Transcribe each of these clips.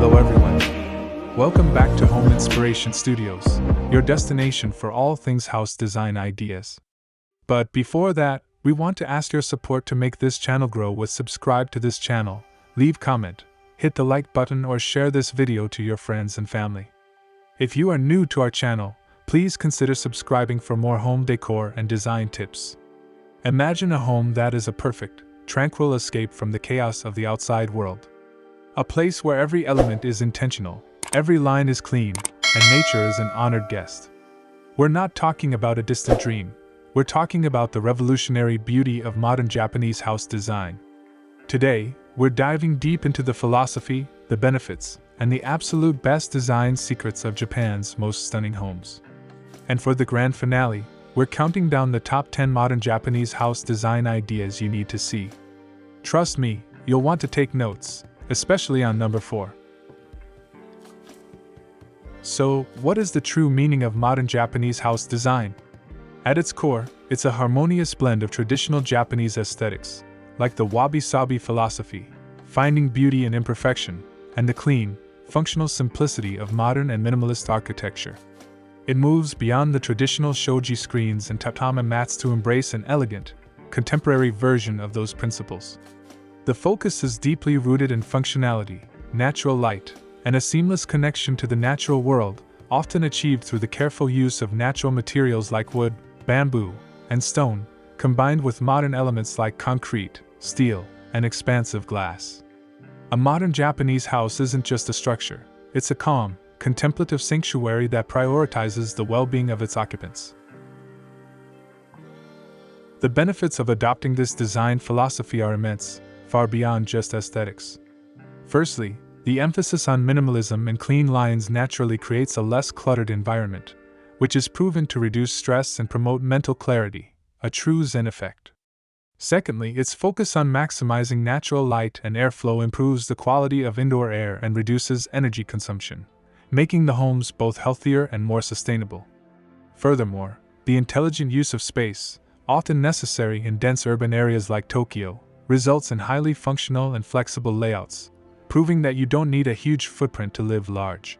Hello everyone. Welcome back to Home Inspiration Studios, your destination for all things house design ideas. But before that, we want to ask your support to make this channel grow with subscribe to this channel, leave comment, hit the like button or share this video to your friends and family. If you are new to our channel, please consider subscribing for more home decor and design tips. Imagine a home that is a perfect, tranquil escape from the chaos of the outside world. A place where every element is intentional, every line is clean, and nature is an honored guest. We're not talking about a distant dream, we're talking about the revolutionary beauty of modern Japanese house design. Today, we're diving deep into the philosophy, the benefits, and the absolute best design secrets of Japan's most stunning homes. And for the grand finale, we're counting down the top 10 modern Japanese house design ideas you need to see. Trust me, you'll want to take notes, especially on number 4. So, what is the true meaning of modern Japanese house design? At its core, it's a harmonious blend of traditional Japanese aesthetics, like the wabi-sabi philosophy, finding beauty in imperfection, and the clean, functional simplicity of modern and minimalist architecture. It moves beyond the traditional shoji screens and tatami mats to embrace an elegant, contemporary version of those principles. The focus is deeply rooted in functionality, natural light, and a seamless connection to the natural world, often achieved through the careful use of natural materials like wood, bamboo, and stone, combined with modern elements like concrete, steel, and expansive glass. A modern Japanese house isn't just a structure, it's a calm, contemplative sanctuary that prioritizes the well-being of its occupants. The benefits of adopting this design philosophy are immense, far beyond just aesthetics. Firstly, the emphasis on minimalism and clean lines naturally creates a less cluttered environment, which is proven to reduce stress and promote mental clarity, a true Zen effect. Secondly, its focus on maximizing natural light and airflow improves the quality of indoor air and reduces energy consumption, making the homes both healthier and more sustainable. Furthermore, the intelligent use of space, often necessary in dense urban areas like Tokyo, results in highly functional and flexible layouts, proving that you don't need a huge footprint to live large.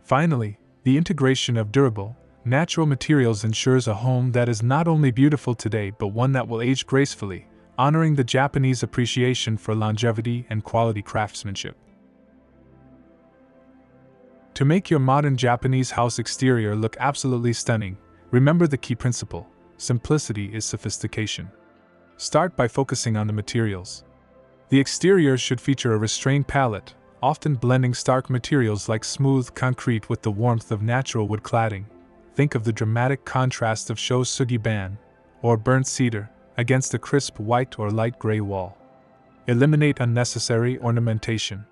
Finally, the integration of durable, natural materials ensures a home that is not only beautiful today but one that will age gracefully, honoring the Japanese appreciation for longevity and quality craftsmanship. To make your modern Japanese house exterior look absolutely stunning, remember the key principle: simplicity is sophistication. Start by focusing on the materials. The exterior should feature a restrained palette, often blending stark materials like smooth concrete with the warmth of natural wood cladding. Think of the dramatic contrast of shoji or burnt cedar against a crisp white or light gray wall. Eliminate unnecessary ornamentation.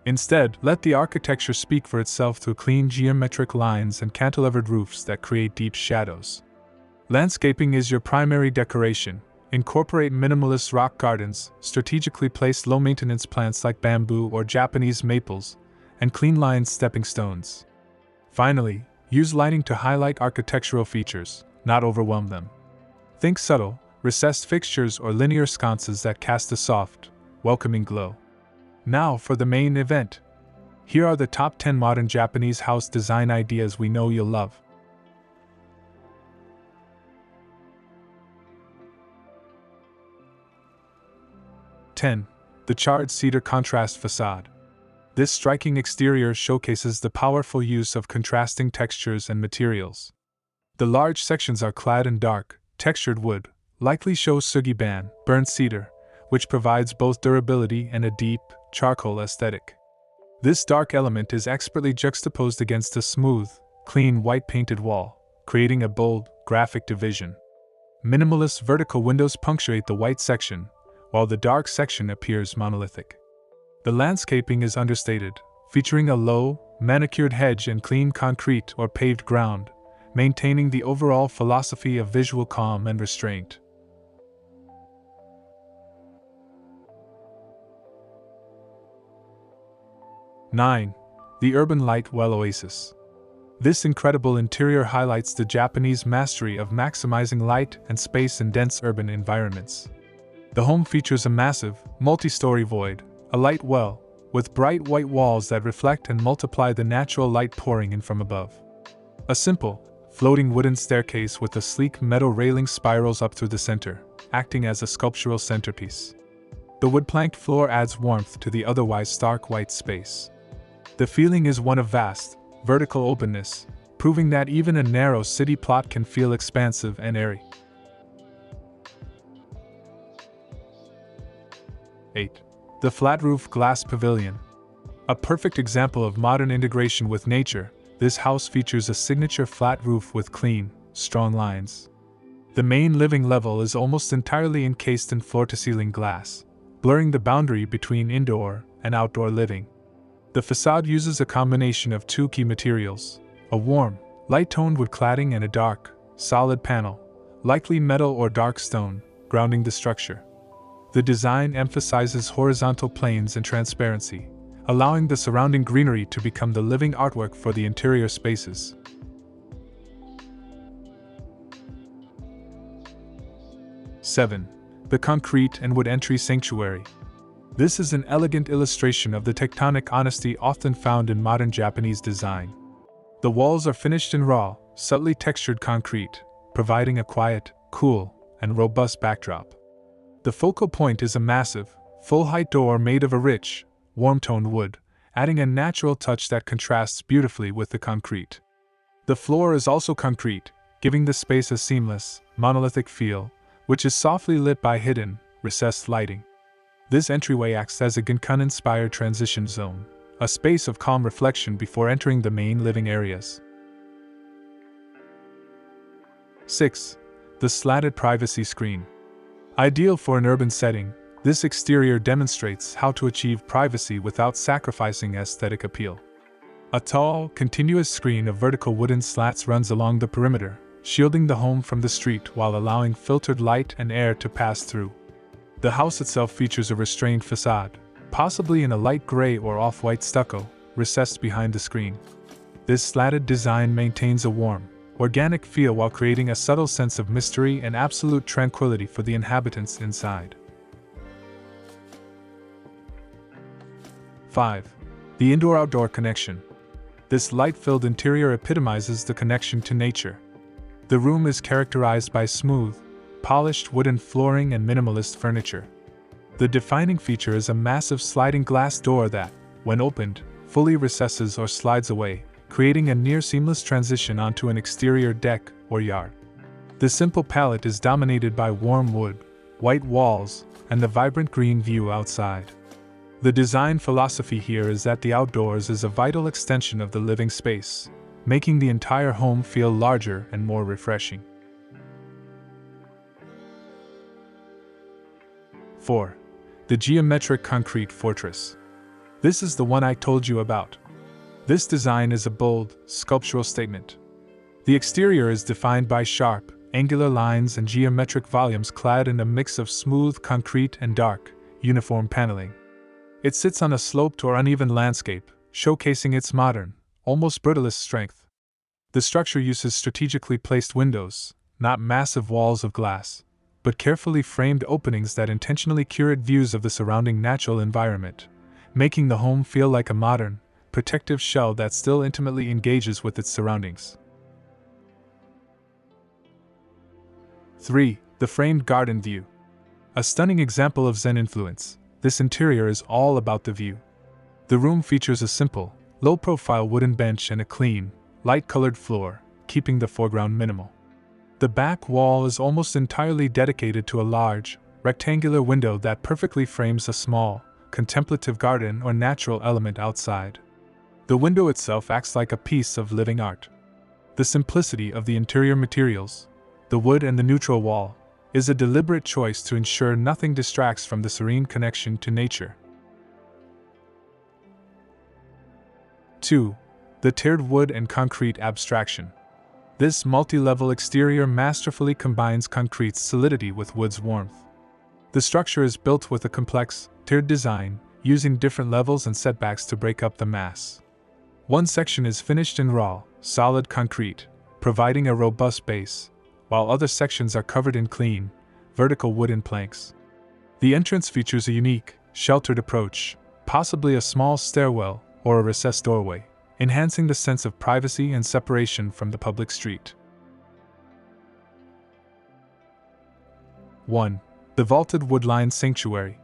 Instead, let the architecture speak for itself through clean geometric lines and cantilevered roofs that create deep shadows. Landscaping is your primary decoration. Incorporate minimalist rock gardens, strategically place low-maintenance plants like bamboo or Japanese maples, and clean-lined stepping stones. Finally, use lighting to highlight architectural features, not overwhelm them. Think subtle, recessed fixtures or linear sconces that cast a soft, welcoming glow. Now for the main event. Here are the top 10 modern Japanese house design ideas we know you'll love. 10. The charred cedar contrast facade. This striking exterior showcases the powerful use of contrasting textures and materials. The large sections are clad in dark, textured wood, likely shoji burnt cedar, which provides both durability and a deep, charcoal aesthetic. This dark element is expertly juxtaposed against a smooth, clean white painted wall, creating a bold, graphic division. Minimalist vertical windows punctuate the white section, while the dark section appears monolithic. The landscaping is understated, featuring a low, manicured hedge and clean concrete or paved ground, maintaining the overall philosophy of visual calm and restraint. 9. The Urban Light Well Oasis. This incredible interior highlights the Japanese mastery of maximizing light and space in dense urban environments. The home features a massive, multi-story void, a light well, with bright white walls that reflect and multiply the natural light pouring in from above. A simple, floating wooden staircase with a sleek metal railing spirals up through the center, acting as a sculptural centerpiece. The wood-planked floor adds warmth to the otherwise stark white space. The feeling is one of vast, vertical openness, proving that even a narrow city plot can feel expansive and airy. 8. The flat-roof glass pavilion. A perfect example of modern integration with nature, this house features a signature flat roof with clean, strong lines. The main living level is almost entirely encased in floor-to-ceiling glass, blurring the boundary between indoor and outdoor living. The facade uses a combination of two key materials, a warm, light-toned wood cladding and a dark, solid panel, likely metal or dark stone, grounding the structure. The design emphasizes horizontal planes and transparency, allowing the surrounding greenery to become the living artwork for the interior spaces. Seven. The concrete and wood entry sanctuary. This is an elegant illustration of the tectonic honesty often found in modern Japanese design. The walls are finished in raw, subtly textured concrete, providing a quiet, cool, and robust backdrop. The focal point is a massive, full-height door made of a rich, warm-toned wood, adding a natural touch that contrasts beautifully with the concrete. The floor is also concrete, giving the space a seamless, monolithic feel, which is softly lit by hidden, recessed lighting. This entryway acts as a genkan-inspired transition zone, a space of calm reflection before entering the main living areas. 6. The slatted privacy screen. Ideal for an urban setting, this exterior demonstrates how to achieve privacy without sacrificing aesthetic appeal. A tall, continuous screen of vertical wooden slats runs along the perimeter, shielding the home from the street while allowing filtered light and air to pass through. The house itself features a restrained facade, possibly in a light gray or off-white stucco, recessed behind the screen. This slatted design maintains a warm, organic feel while creating a subtle sense of mystery and absolute tranquility for the inhabitants inside. 5. The indoor-outdoor connection. This light-filled interior epitomizes the connection to nature. The room is characterized by smooth, polished wooden flooring and minimalist furniture. The defining feature is a massive sliding glass door that, when opened, fully recesses or slides away, creating a near-seamless transition onto an exterior deck or yard. The simple palette is dominated by warm wood, white walls, and the vibrant green view outside. The design philosophy here is that the outdoors is a vital extension of the living space, making the entire home feel larger and more refreshing. 4. The geometric concrete fortress. This is the one I told you about. This design is a bold, sculptural statement. The exterior is defined by sharp, angular lines and geometric volumes clad in a mix of smooth concrete and dark, uniform paneling. It sits on a sloped or uneven landscape, showcasing its modern, almost brutalist strength. The structure uses strategically placed windows, not massive walls of glass, but carefully framed openings that intentionally curate views of the surrounding natural environment, making the home feel like a modern, protective shell that still intimately engages with its surroundings. 3. The framed garden view. A stunning example of Zen influence, this interior is all about the view. The room features a simple, low-profile wooden bench and a clean, light-colored floor, keeping the foreground minimal. The back wall is almost entirely dedicated to a large, rectangular window that perfectly frames a small, contemplative garden or natural element outside. The window itself acts like a piece of living art. The simplicity of the interior materials, the wood and the neutral wall, is a deliberate choice to ensure nothing distracts from the serene connection to nature. 2. The tiered wood and concrete abstraction. This multi-level exterior masterfully combines concrete's solidity with wood's warmth. The structure is built with a complex, tiered design, using different levels and setbacks to break up the mass. One section is finished in raw, solid concrete, providing a robust base, while other sections are covered in clean, vertical wooden planks. The entrance features a unique, sheltered approach, possibly a small stairwell or a recessed doorway, enhancing the sense of privacy and separation from the public street. 1. The vaulted wood-lined sanctuary.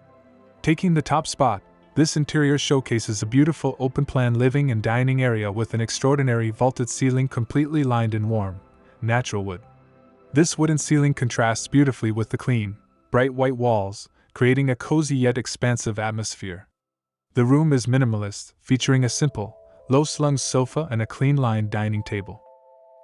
Taking the top spot, this interior showcases a beautiful open-plan living and dining area with an extraordinary vaulted ceiling completely lined in warm, natural wood. This wooden ceiling contrasts beautifully with the clean, bright white walls, creating a cozy yet expansive atmosphere. The room is minimalist, featuring a simple, low-slung sofa and a clean-lined dining table.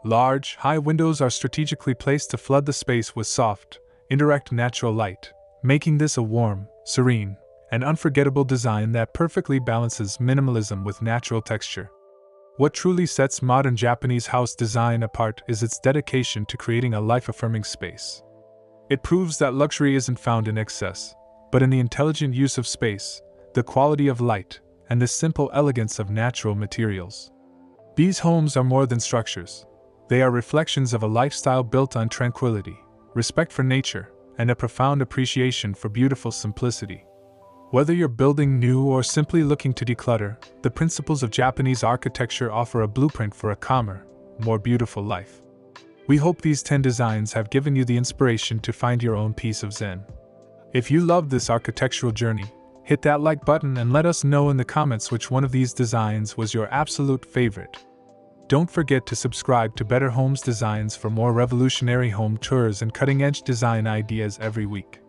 Large, high windows are strategically placed to flood the space with soft, indirect natural light, making this a warm, serene, and unforgettable design that perfectly balances minimalism with natural texture. What truly sets modern Japanese house design apart is its dedication to creating a life-affirming space. It proves that luxury isn't found in excess, but in the intelligent use of space, the quality of light, and the simple elegance of natural materials. These homes are more than structures. They are reflections of a lifestyle built on tranquility, respect for nature, and a profound appreciation for beautiful simplicity. Whether you're building new or simply looking to declutter, the principles of Japanese architecture offer a blueprint for a calmer, more beautiful life. We hope these 10 designs have given you the inspiration to find your own piece of Zen. If you love this architectural journey, hit that like button and let us know in the comments which one of these designs was your absolute favorite. Don't forget to subscribe to Better Homes Designs for more revolutionary home tours and cutting-edge design ideas every week.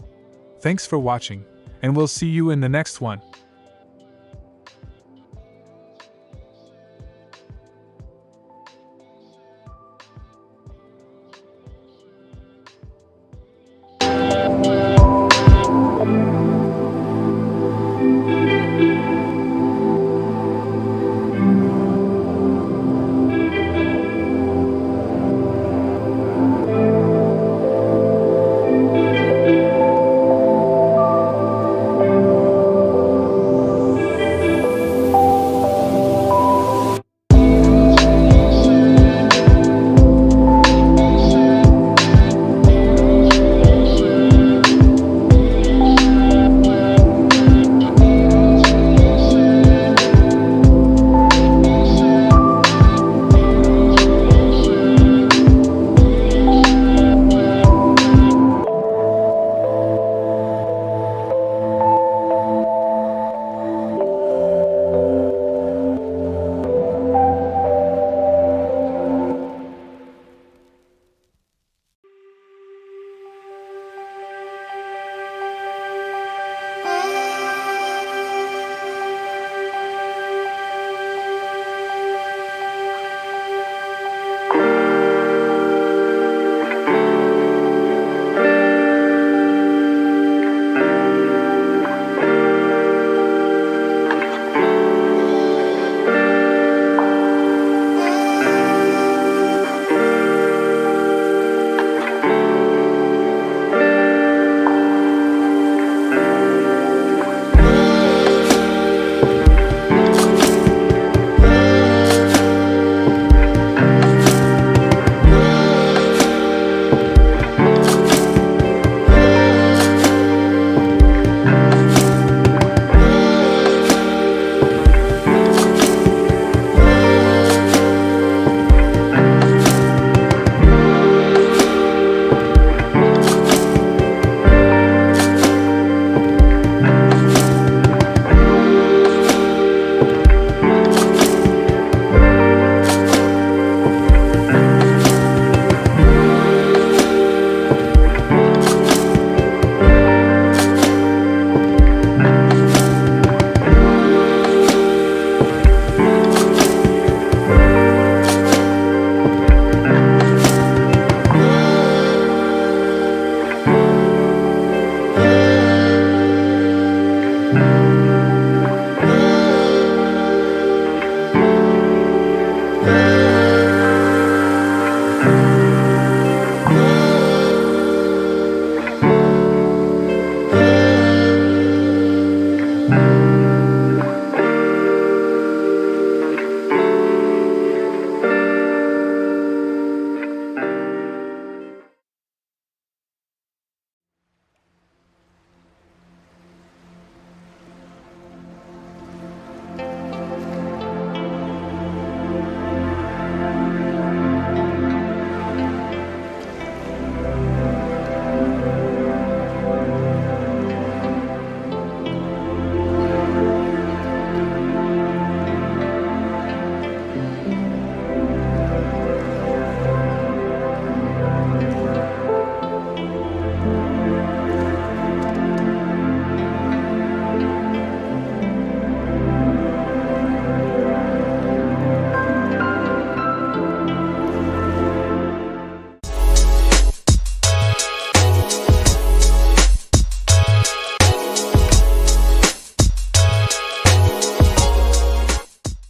Thanks for watching, and we'll see you in the next one.